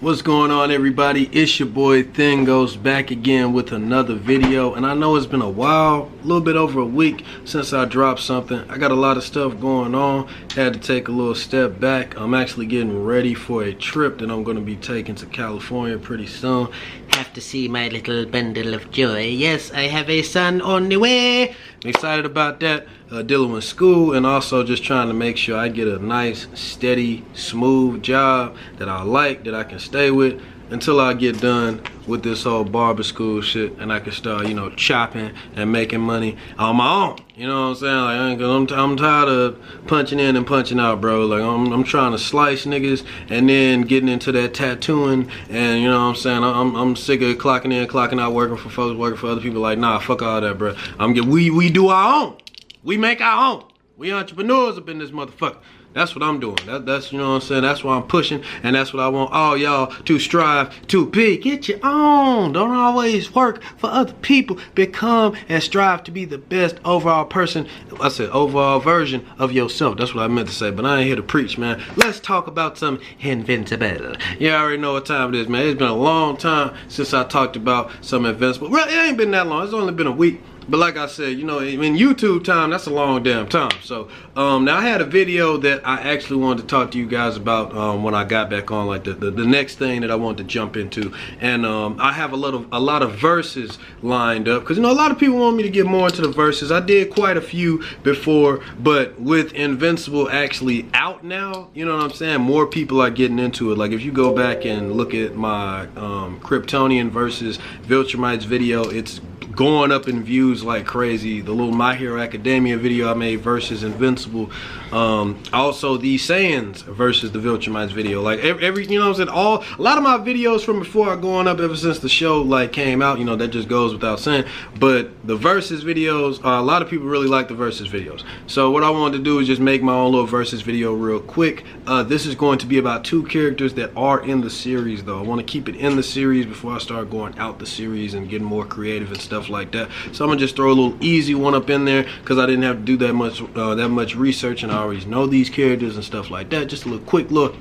What's going on, everybody? It's your boy Thing Goes back again with another video, and I know it's been a while, a little bit over a week since I dropped something. I got a lot of stuff going on, had to take a little step back. I'm actually getting ready for a trip that I'm going to be taking to California pretty soon. Have to see my little bundle of joy. Yes, I have a son on the way. I'm excited about that, dealing with school, and also just trying to make sure I get a nice, steady, smooth job that I like, that I can stay with until I get done with this whole barber school shit, and I can start, you know, chopping and making money on my own. You know what I'm saying? Like, I'm tired of punching in and punching out, bro. Like, I'm trying to slice niggas and then getting into that tattooing, and you know what I'm saying? I'm sick of clocking in, clocking out, working for folks, working for other people. Like, nah, fuck all that, bro. We do our own. We make our own. We entrepreneurs up in this motherfucker. That's what I'm doing. That's you know what I'm saying. That's what I'm pushing, and that's what I want all y'all to strive to be. Get your own. Don't always work for other people. Become and strive to be the best overall person. I said overall version of yourself. That's what I meant to say, but I ain't here to preach, man. Let's talk about some Invincible. You already know what time it is, man. It's been a long time since I talked about some Invincible. Well, it ain't been that long. It's only been a week. But like I said, you know, in YouTube time, that's a long damn time. So now I had a video that I actually wanted to talk to you guys about when I got back on, like the next thing that I wanted to jump into. And I have a lot of verses lined up, because you know a lot of people want me to get more into the verses. I did quite a few before, but with Invincible actually out now, you know what I'm saying, more people are getting into it. Like if you go back and look at my Kryptonian versus Viltrumites video, it's going up in views like crazy. The little My Hero Academia video I made versus Invincible, also the Saiyans versus the Viltrumites video, like every you know what I'm saying, a lot of my videos from before are going up ever since the show like came out. You know, that just goes without saying. But the versus videos, a lot of people really like the versus videos. So what I wanted to do is just make my own little versus video real quick. This is going to be about two characters that are in the series, though. I want to keep it in the series before I start going out the series and getting more creative and stuff like that. So I'm gonna just throw a little easy one up in there, because I didn't have to do that much research, and I already know these characters and stuff like that. Just a little quick look.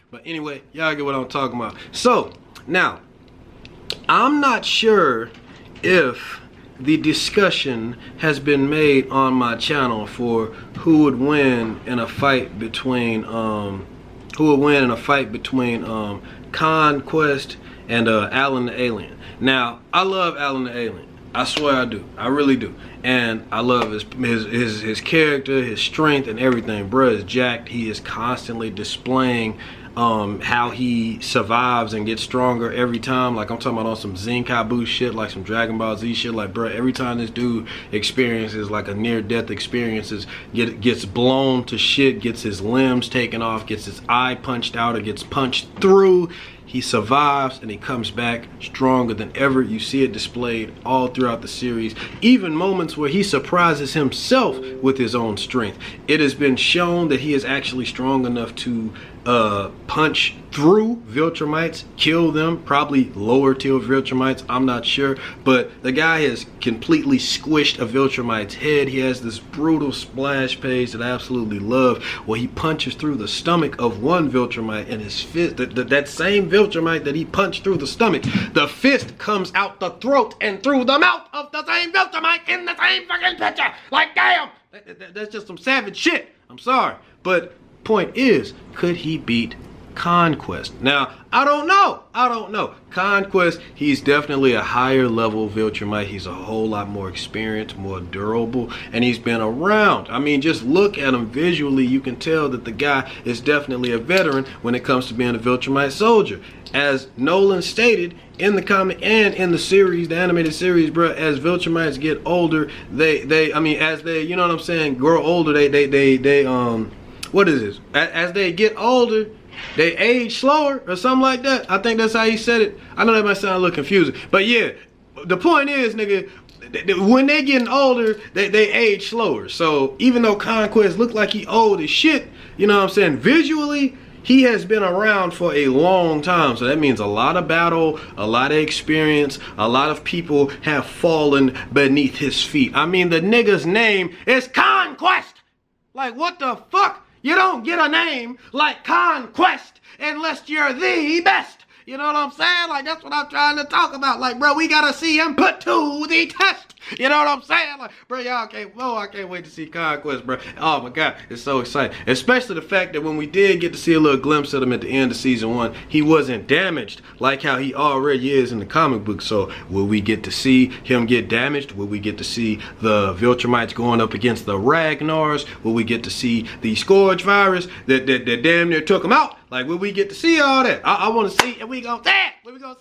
But anyway, y'all get what I'm talking about. So now I'm not sure if the discussion has been made on my channel for who would win in a fight between Conquest and Alan the Alien. Now, I love Alan the Alien. I swear I do. I really do. And I love his character, his strength, and everything. Bruh is jacked. He is constantly displaying how he survives and gets stronger every time. Like, I'm talking about on some Zenkabu shit, like some Dragon Ball Z shit. Like, bruh, every time this dude experiences like a near-death experiences, gets blown to shit, gets his limbs taken off, gets his eye punched out, or gets punched through, he survives and he comes back stronger than ever. You see it displayed all throughout the series, even moments where he surprises himself with his own strength. It has been shown that he is actually strong enough to punch through Viltrumites, kill them, probably lower tier Viltrumites, I'm not sure, but the guy has completely squished a Viltrumite's head. He has this brutal splash page that I absolutely love, where he punches through the stomach of one Viltrumite, and his fist, that same Viltrumite that he punched through the stomach, the fist comes out the throat and through the mouth of the same Viltrumite in the same fucking picture. Like, damn, that's just some savage shit. I'm sorry, but point is, could he beat Conquest? Now, I don't know. Conquest, he's definitely a higher level Viltrumite. He's a whole lot more experienced, more durable, and he's been around. I mean, just look at him visually. You can tell that the guy is definitely a veteran when it comes to being a Viltrumite soldier. As Nolan stated in the comic and in the series, the animated series, bro, as Viltrumites get older, as they, you know what I'm saying, grow older, what is this? As they get older, they age slower or something like that. I think that's how he said it. I know that might sound a little confusing, but yeah, the point is, nigga, when they getting older, they age slower. So even though Conquest looked like he old as shit, you know what I'm saying, visually, he has been around for a long time. So that means a lot of battle, a lot of experience, a lot of people have fallen beneath his feet. I mean, the nigga's name is Conquest. Like, what the fuck? You don't get a name like Conquest unless you're the best. You know what I'm saying? Like, that's what I'm trying to talk about. Like, bro, we gotta see him put to the test. You know what I'm saying? Like, bro, y'all can't, I can't wait to see Conquest, bro. Oh my God, it's so exciting. Especially the fact that when we did get to see a little glimpse of him at the end of season 1, he wasn't damaged like how he already is in the comic book. So will we get to see him get damaged? Will we get to see the Viltrumites going up against the Ragnars? Will we get to see the Scourge virus that damn near took him out? Like, will we get to see all that? I want to see, and we gonna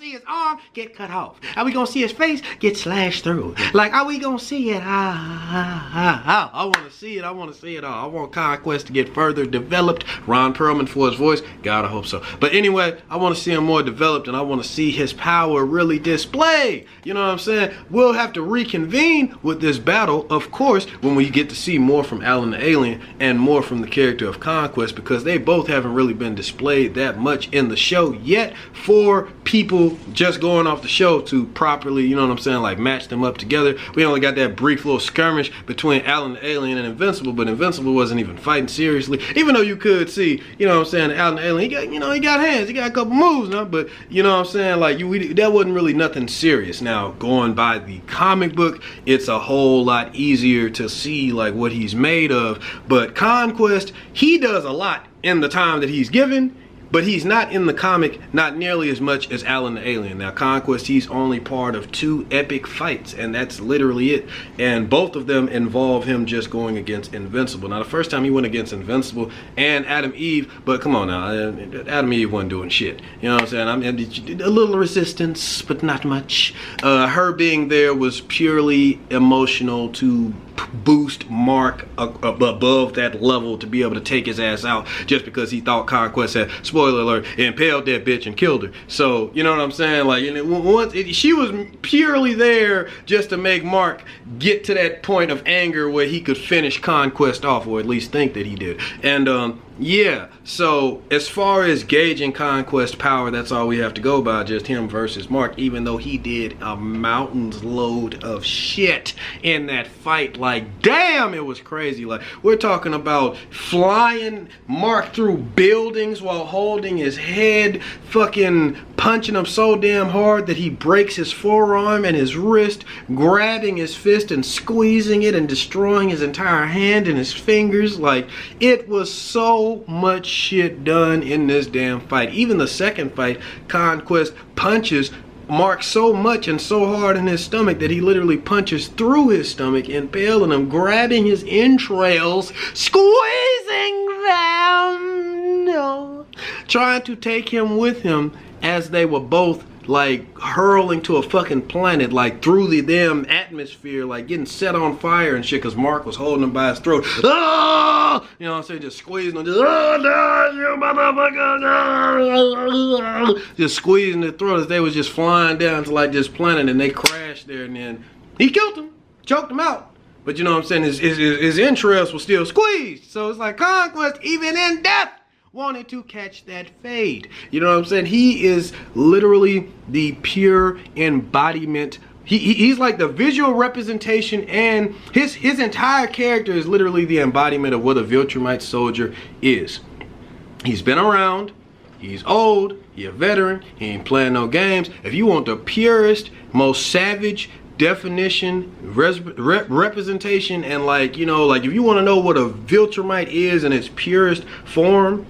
see his arm get cut off? Are we gonna see his face get slashed through? Like, are we gonna see it? I want to see it. I want to see it all. I want Conquest to get further developed. Ron Perlman for his voice. God, I hope so. But anyway, I want to see him more developed, and I want to see his power really displayed. You know what I'm saying? We'll have to reconvene with this battle, of course, when we get to see more from Alan the Alien and more from the character of Conquest, because they both haven't really been displayed that much in the show yet for people just going off the show to properly, you know what I'm saying, like match them up together. We only got that brief little skirmish between Alan the Alien and Invincible, but Invincible wasn't even fighting seriously, even though you could see, you know what I'm saying, Alan the Alien, he got, you know, he got hands, he got a couple moves now, but you know what I'm saying, like that wasn't really nothing serious. Now, going by the comic book, it's a whole lot easier to see like what he's made of, but Conquest, he does a lot in the time that he's given, but he's not in the comic not nearly as much as Alan the Alien. Now, Conquest, he's only part of 2 epic fights, and that's literally it. And both of them involve him just going against Invincible. Now, the first time he went against Invincible and Adam Eve, but come on now, Adam Eve wasn't doing shit. You know what I'm saying? A little resistance, but not much. Her being there was purely emotional to boost Mark above that level to be able to take his ass out just because he thought Conquest had, spoiler alert, impaled that bitch and killed her. So, you know what I'm saying? Like, she was purely there just to make Mark get to that point of anger where he could finish Conquest off, or at least think that he did. And yeah, so as far as gauging Conquest power, that's all we have to go by, just him versus Mark, even though he did a mountain's load of shit in that fight. Like, damn, it was crazy. Like, we're talking about flying Mark through buildings while holding his head, fucking punching him so damn hard that he breaks his forearm and his wrist, grabbing his fist and squeezing it and destroying his entire hand and his fingers. Like, it was so much shit done in this damn fight. Even the second fight, Conquest punches Mark so much and so hard in his stomach that he literally punches through his stomach, impaling him, grabbing his entrails, squeezing them, trying to take him with him as they were both like hurling to a fucking planet, like through the damn atmosphere, like getting set on fire and shit, because Mark was holding him by his throat. Ah! You know what I'm saying? Just squeezing him, just, oh, no, you motherfucker! Just squeezing the throat as they was just flying down to like this planet, and they crashed there, and then he killed him, choked him out. But you know what I'm saying? His entrails were still squeezed. So it's like Conquest, even in death, wanted to catch that fade. You know what I'm saying? He is literally the pure embodiment. He's like the visual representation, and his entire character is literally the embodiment of what a Viltrumite soldier is. He's been around, he's old, he's a veteran, he ain't playing no games. If you want the purest, most savage definition, representation, and like, you know, like if you want to know what a Viltrumite is in its purest form,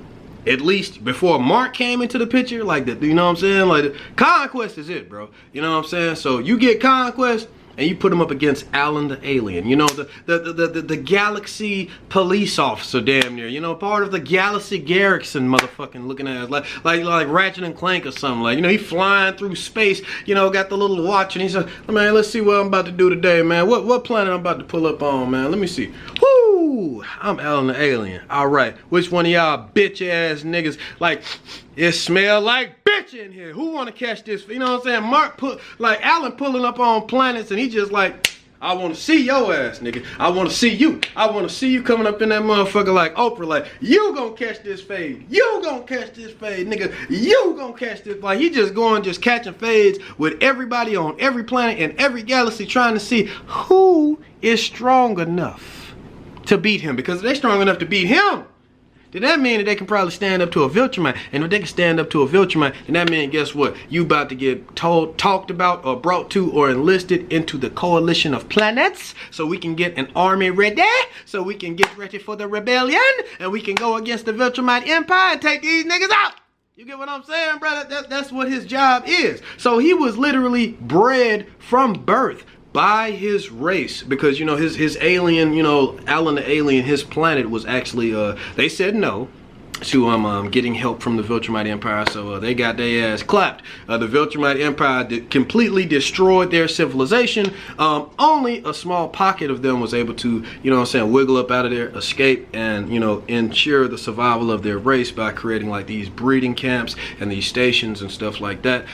at least before Mark came into the picture, like that, you know what I'm saying? Like, Conquest is it, bro. You know what I'm saying? So you get Conquest and you put him up against Alan the Alien, you know, the galaxy police officer, damn near, you know, part of the Galaxy Garrison, motherfucking looking at us like Ratchet and Clank or something. Like, you know, he flying through space, you know, got the little watch, and he's like, man, let's see what I'm about to do today, man. What planet I'm about to pull up on, man? Let me see. Woo! I'm Alan the Alien. All right, which one of y'all bitch ass niggas, like, it smell like bitch in here? Who want to catch this? You know what I'm saying? Alan pulling up on planets, and he just like, I want to see your ass, nigga. I want to see you. I want to see you coming up in that motherfucker like Oprah, like, you gonna catch this fade. You gonna catch this fade, nigga. You gonna catch this. Like, he just going, just catching fades with everybody on every planet and every galaxy, trying to see who is strong enough to beat him. Because if they're strong enough to beat him, then that means that they can probably stand up to a Viltrumite. And if they can stand up to a Viltrumite, then that means, guess what? You about to get talked about or brought to or enlisted into the coalition of planets, so we can get an army ready, so we can get ready for the rebellion, and we can go against the Viltrumite Empire and take these niggas out. You get what I'm saying, brother? That's what his job is. So he was literally bred from birth by his race, because, you know, his alien, you know, Alan the alien, his planet was actually, they said no to getting help from the Viltrumite Empire, so they got their ass clapped. The Viltrumite Empire completely destroyed their civilization. Only a small pocket of them was able to, you know what I'm saying, wiggle up out of there, escape, and, you know, ensure the survival of their race by creating like these breeding camps and these stations and stuff like that.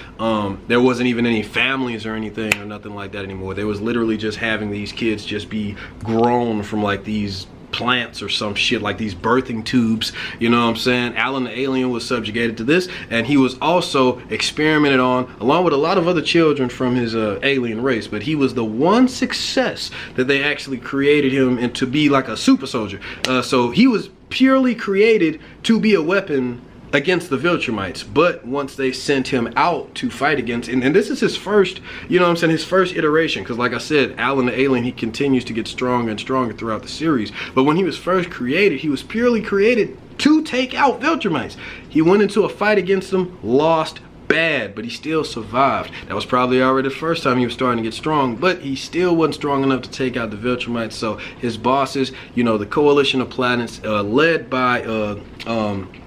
There wasn't even any families or anything or nothing like that anymore. There was literally just having these kids just be grown from like these plants or some shit, like these birthing tubes, you know what I'm saying? Alan the alien was subjugated to this, and he was also experimented on along with a lot of other children from his alien race, but he was the one success that they actually created him and to be like a super soldier. So he was purely created to be a weapon against the Viltrumites, but once they sent him out to fight against, and this is his first, you know what I'm saying, his first iteration, because like I said, Alan the alien, he continues to get stronger and stronger throughout the series, but when he was first created, he was purely created to take out Viltrumites. He went into a fight against them, lost bad, but he still survived. That was probably already the first time he was starting to get strong, but he still wasn't strong enough to take out the Viltrumites. So his bosses, you know, the coalition of planets, led by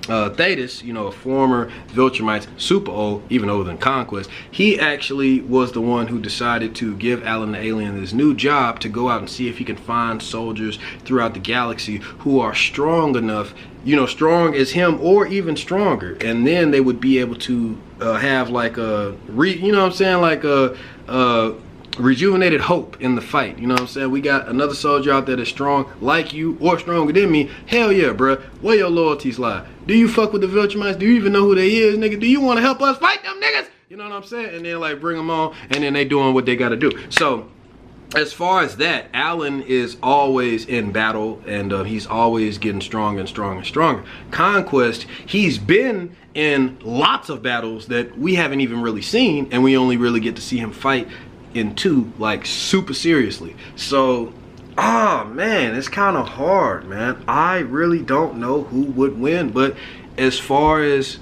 Thetis, you know, a former Viltrumite, super old, even older than Conquest, he actually was the one who decided to give Alan the alien this new job to go out and see if he can find soldiers throughout the galaxy who are strong enough, you know, strong as him or even stronger, and then they would be able to have like a you know what I'm saying, like a rejuvenated hope in the fight. You know what I'm saying? We got another soldier out there that's strong like you or stronger than me. Hell yeah, bruh. Where your loyalties lie? Do you fuck with the Viltrumites? Do you even know who they is, nigga? Do you want to help us fight them niggas? You know what I'm saying? And then like bring them on, and then they doing what they got to do. So as far as that, Alan is always in battle, and he's always getting stronger and stronger and stronger. Conquest, he's been in lots of battles that we haven't even really seen, and we only really get to see him fight in 2, like super seriously. So, man, it's kind of hard, man. I really don't know who would win, but as far as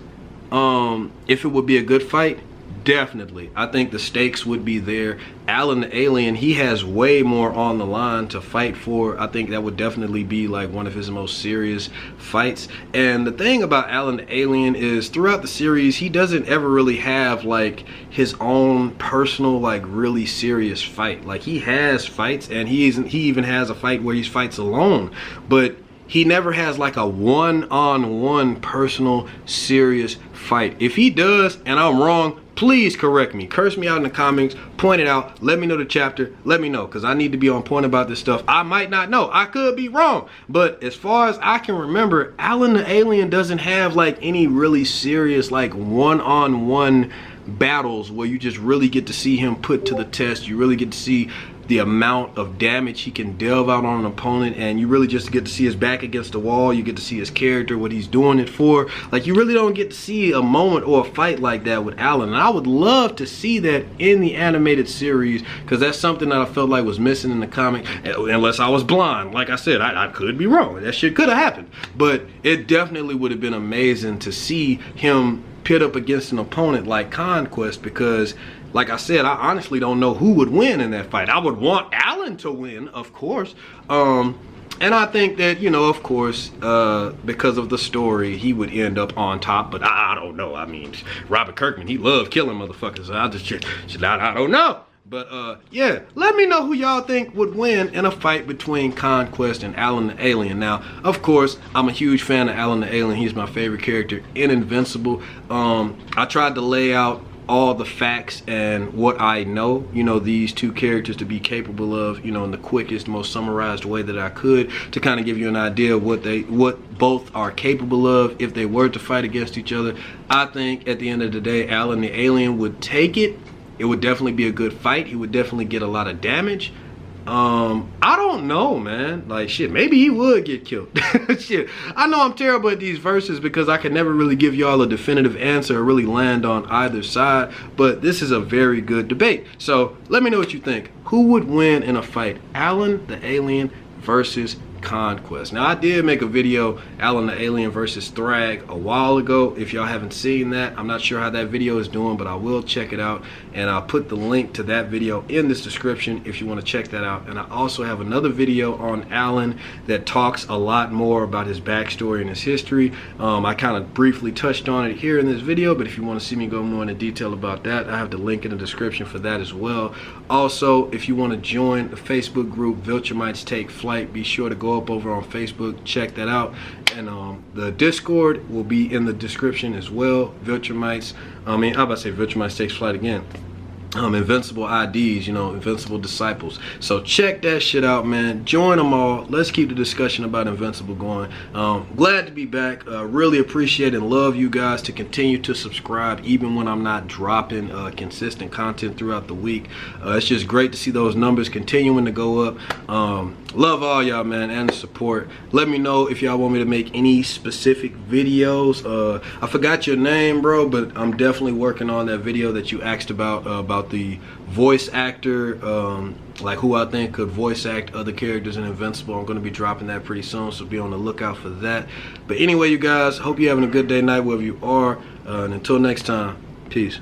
if it would be a good fight, definitely. I think the stakes would be there. Alan the alien, he has way more on the line to fight for. I think that would definitely be like one of his most serious fights. And the thing about Alan the alien is throughout the series, he doesn't ever really have like his own personal like really serious fight. Like he has fights, and he even has a fight where he fights alone, but he never has like a one-on-one personal serious fight. If he does and I'm wrong, please correct me, curse me out in the comments, point it out, let me know the chapter, let me know, because I need to be on point about this stuff. I might not know, I could be wrong, but as far as I can remember, Alan the alien doesn't have like any really serious like one-on-one battles where you just really get to see him put to the test. You really get to see the amount of damage he can delve out on an opponent, and you really just get to see his back against the wall. You get to see his character, what he's doing it for. Like, you really don't get to see a moment or a fight like that with Alan, and I would love to see that in the animated series, because that's something that I felt like was missing in the comic, unless I was blind. Like I said, I could be wrong. That shit could have happened, but it definitely would have been amazing to see him pit up against an opponent like Conquest, because like I said, I honestly don't know who would win in that fight. I would want Alan to win, of course. And I think that, you know, of course, because of the story, he would end up on top. But I don't know. I mean, Robert Kirkman, he loved killing motherfuckers. So I don't know. But yeah, let me know who y'all think would win in a fight between Conquest and Alan the alien. Now, of course, I'm a huge fan of Alan the alien. He's my favorite character in Invincible. I tried to lay out all the facts and what I know, you know, these two characters to be capable of, you know, in the quickest, most summarized way that I could, to kind of give you an idea of what both are capable of if they were to fight against each other. I think at the end of the day, Alan the alien would take it. It would definitely be a good fight. He would definitely get a lot of damage, I don't know, man. Like, shit, maybe he would get killed. Shit, I know I'm terrible at these verses because I can never really give y'all a definitive answer or really land on either side, but this is a very good debate. So let me know what you think. Who would win in a fight, Alan the Alien versus Conquest? Now, I did make a video, Alan the Alien versus Thrag, a while ago. If y'all haven't seen that, I'm not sure how that video is doing, but I will check it out, and I'll put the link to that video in this description if you want to check that out. And I also have another video on Alan that talks a lot more about his backstory and his history. I kind of briefly touched on it here in this video, but if you want to see me go more into detail about that, I have the link in the description for that as well. Also, if you want to join the Facebook group Viltrumites Take Flight, be sure to go up over on Facebook, check that out. And the Discord will be in the description as well. Viltrumites, I'm about to say Viltrumites Takes Flight again. Invincible IDs, you know, Invincible Disciples. So check that shit out, man. Join them all. Let's keep the discussion about Invincible going. Glad to be back. Really appreciate and love you guys to continue to subscribe even when I'm not dropping consistent content throughout the week. It's just great to see those numbers continuing to go up. Love all y'all, man, and the support. Let me know if y'all want me to make any specific videos. I forgot your name, bro, but I'm definitely working on that video that you asked about the voice actor, like who I think could voice act other characters in Invincible. I'm going to be dropping that pretty soon, so be on the lookout for that. But anyway, you guys, hope you're having a good day, night, wherever you are. And until next time, peace.